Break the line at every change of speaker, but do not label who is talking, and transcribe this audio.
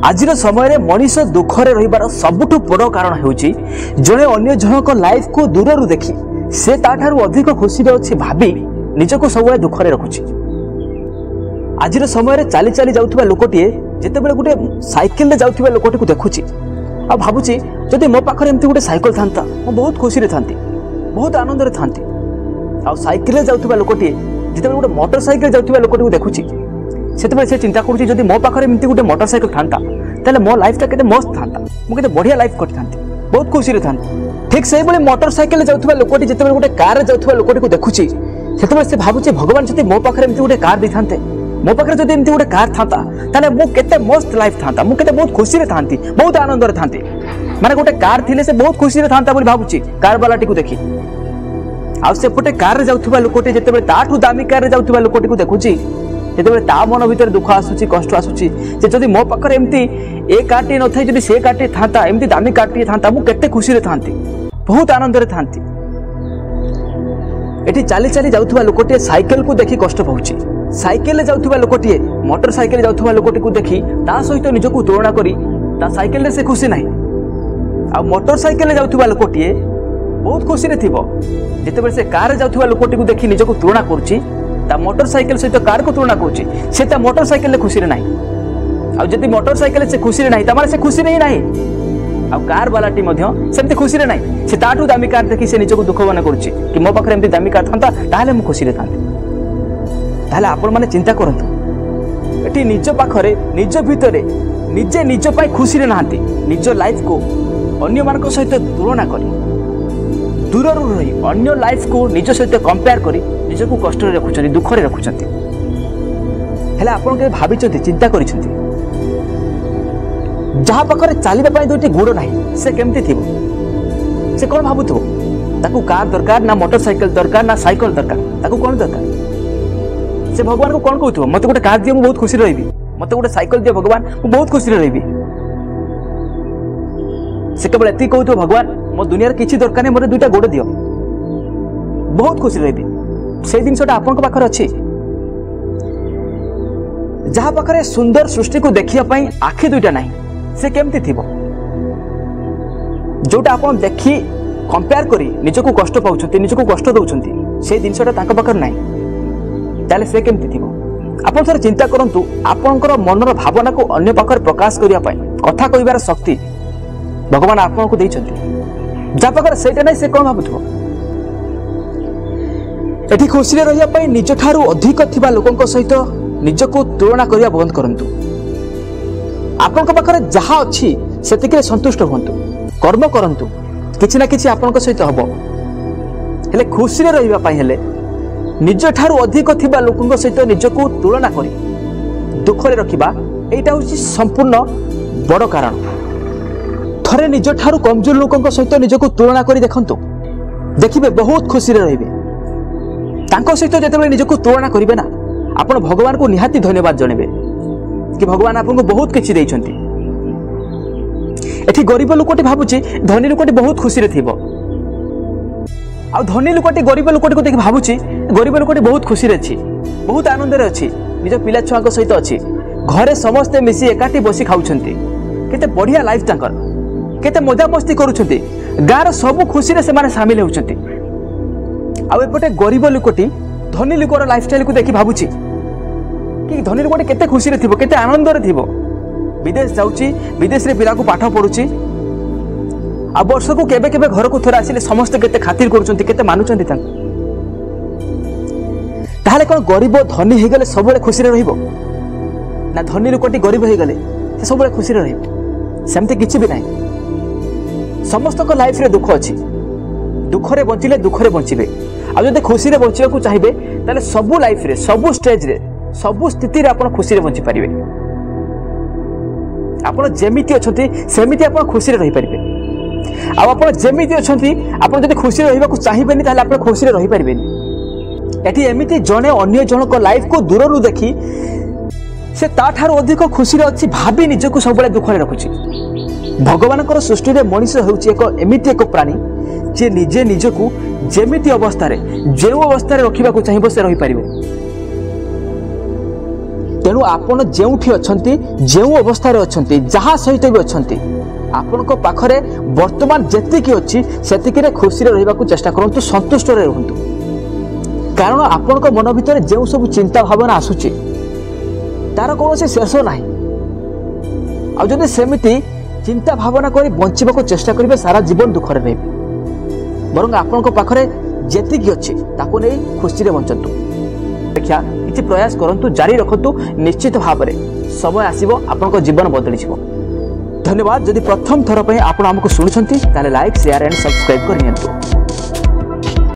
आज समय मनीष दुखरे रहिबार सबुठु बड़ कारण हेउची जणे अन्य जनक लाइफ को दूररू देखी से ताठारु अधिक खुशी रे अछि भाबी निजको सबले दुखरे रखुची। आज समय चली चली जाउथबा लोकटिए जेतेबेले गुटे साइकिल रे जाउथबा लोकटी को देखुची आ भाबुची जदि मो पाखरे एमती गुटे साइकिल थांता मो बहुत खुशी रे थांती, बहुत आनंद रे थांती। आ साइकिल रे जाउथबा लोकटिए जेतेबेले गुटे मोटरसाइकिल जाउथबा लोकटी को देखुची सेतेबेले से चिंता करूची जदि मो पाखरे एमती गुटे मोटरसाइकिल थांता ताले मो लाइफ टा केते मस्त थांता, मो केते बढ़िया लाइफ कट थांती, बहुत खुशी रे थांती। ठीक सेही बळे मोटरसाइकिल जाउथबा लोकटी जेतेबेले गुटे कार रे जाउथबा लोकटी को देखुची सेतेबेले से भाबुची भगवान जदि मो पाखरे एमती गुटे कार दिथांते, मो पाखरे जदि एमती गुटे कार थांता ताले मो केते मस्त लाइफ थांता, मो केते बहुत खुशी रे थांती, बहुत आनंद रे थांती। माने गुटे कार थिले से बहुत खुशी रे थांता बोली भाबुची कार वालाटी को देखि। आ से पटे कार रे जाउथबा लोकटी जेतेबेले ताठू दामी कार रे जाउथबा लोकटी को देखुची जेतेबेले ता मन भीतर दुख आसुची, कष्ट आसुची जे जदि मो पाखरे एमती ए कार्टी न थाई जदि से कार्टी थांता, एमती दामी कार्टी थांता मु केते खुशी रे थांती, बहुत आनंद रे थांती। एठी चाली चाली जाउथबा लोकटी साइकिल को देखि कष्ट पाउची, साइकिल रे जाउथबा लोकटी मोटरसाइकिल रे जाउथबा लोकटी को देखि ता सहित निजको तुलना करी ता साइकिल रे से खुशी नाही। आ मोटरसाइकिल रे जाउथबा लोकटी बहुत खुशी रे थिबो जेतेबेले से कार रे जाउथबा लोकटी को देखि निजको तुलना करूची ता मोटरसाइकिल सहित कार को तुलना करूची से ता मोटरसाइकिल रे खुशी रे नाही। आ जदि मोटरसाइकिल से खुशी रे नाही ता माने से खुशी रे नाही। आ कार वालाटी मध्य सेमते खुशी रे नाही, से ताठू दामी कार देखि से निजको दुख मन करूची कि मो पाखरे एमती दामी कार थांता ताले मु खुशी रे थांती। ताले आपण माने चिंता करंतु एठी निज पाखरे निज भितरे निजे निज पाई खुशी रे नांती, निज लाइफ को अन्य मानक सहित तुलना करी दूररू रही अन्य लाइफ को निज सहित कंपेयर करी निजको कष्ट रे रखुचंती, दुख रे रखुचंती। हेले आपण के भाबिचंती, चिंता करिसंती जहा पाखरे चालिबा पई दुटी गुड़ नाही से केमती थिबो, से कोन भाबुथबो ताकू कार दरकार ना मोटरसाइकिल दरकार ना साइकिल दरकार, ताकू कोन दरकार? से भगवान को कोन कहउथबो मते गोटे कार दियो मु बहुत खुशी रहबी, मते गोटे साइकिल दियो भगवान मु बहुत खुशी रहबी। से केवल एति कहउथबो भगवान मो दुनिया किछि दरकार नै, मोरे दुईटा गोड़ दियो बहुत खुशी रहबी। से जिनसटा आपन को पाखरे अछि जहा पाखरे सुंदर सृष्टि को देखिया पई आखि दुईटा नाही से केमती थिबो, जोटा आपन देखि कंपेयर करी निजको कष्ट पाउछंती, निजको कष्ट दउछंती से जिनसटा तांका पाखरे नाही ताले से केमती थिबो। आपन सर चिंता करंतु आपनकर मनर भावना को अन्य पाखरे प्रकाश करिया पई कथा कहिबार शक्ति भगवान आपन को दैछंती। जा पाखरे सेटा नै से कोन भाबुथबो एठी खुशी रे रहिया पई निज ठारू अधिक थिबा लोकंक सहित निजको तुलना करिया बंद करंतु। आपन को पाखरे जहा अछि सेतिके संतुष्ट होंतु, कर्म करंतु, किछि ना किछि आपन को सहित हबो। हेले खुशी रे रहिबा पई हेले निज ठारू अधिक थिबा लोकंक सहित निजको तुलना करी दुख रे रखिबा एटा होछि संपूर्ण बड़ कारण। थरे निज ठारू कमजोर लोकंक सहित निजको तुलना करी देखंतु, देखिबे बहुत खुशी रे रहिबे। तांको सहित जेतेबेले निजको तुलना करिवे ना आपण भगवान को निहाती धन्यवाद जणेबे कि भगवान आपन को बहुत किछि दैछंती। एठी गरीब लोकटी भाबुची धनी लोकटी बहुत खुशी रे थिबो, आ धनी लोकटी गरीब लोकटी को देखि भाबुची गरीब लोकटी बहुत खुशी रे अछि, बहुत आनंद रे अछि, निज पिला छुआ को सहित अछि, घरे समस्त मिसी एकाठी बसी खाउछंती, केते बढ़िया लाइफ तांकर, केते मजा मस्ती करूछंती, गार सब खुशी रे से माने शामिल होउछंती। आ एपटे गरीब लोकटी धनी लोकर लाइफस्टाइल को देखि भाबुची कि धनी लोकटी केते खुशी रे थिबो, केते आनंद रे थिबो, विदेश जाउची, विदेश रे पिला को पाठ पढुची, आ वर्ष को केबे केबे घर को थोर आसिले समस्त केते खातिर करूछंती, केते मानुछंती तां। ताहाले कोन गरीब धनी हे गेले सबले खुशी रे रहिबो ना धनी लोकटी गरीब हे गेले से सबले खुशी रे रहिबो? सेमते किछि भी नाही। समस्त को लाइफ रे दुख अछि, दुख रे बंचिले दुख रे बंचिबे, आ जदि खुशी रे बंचिबा को चाहिबे ताले सबु लाइफ रे सबु स्टेज रे सबु स्थिति रे आपण खुशी रे बंची परिबे। आपण जेमिति अछंती सेमिति आपण खुशी रे रहि परिबे, आ आपण जेमिति अछंती आपण जदि खुशी रे रहिबा को चाहिबेनी ताले आपण खुशी रे रहि परिबेनी। एठी एमिति जने अन्य जनक लाइफ को दूररू देखि से ताठार अधिक खुशी रे अछि भाबी निजको सबले दुख रे रखुची। भगवानकर सृष्टि रे मनुष्य हेउची एक एमिति एक प्राणी जे निजे निजको जेमिति अवस्था रे जेउ अवस्था रे रखिबा को चाहिबो से रहि परिबो। तेणु तेणु आपण जेउठी अछंती जेउ अवस्था रे अछंती जहा सहित भी अछंती आपण को पाखरे वर्तमान जेतिकी अछि सेतिकी रे खुशी रे रहबा को चेष्टा करंतु संतुष्ट रे रहंतु कारण आपण को मन भीतर जेउ सब चिंता भावना आसुची तार कोनोसी शेष नाही आ जदि सेमिति चिंता भावना करी बंचिबा को चेष्टा करिवे सारा जीवन दुख रे रहबे बरंग आपण को पाखरे जेतिकी अछि ताको नै खुशी रे बंचंतु देखिया किछि प्रयास करंतु जारी रखंतु निश्चित भाव में समय आसीबो आपण को जीवन बदली जिवो। धन्यवाद। जदि प्रथम थर पे आपण हमको सुनुछंती ताले लाइक शेयर एंड सब्सक्राइब कर नियंतु।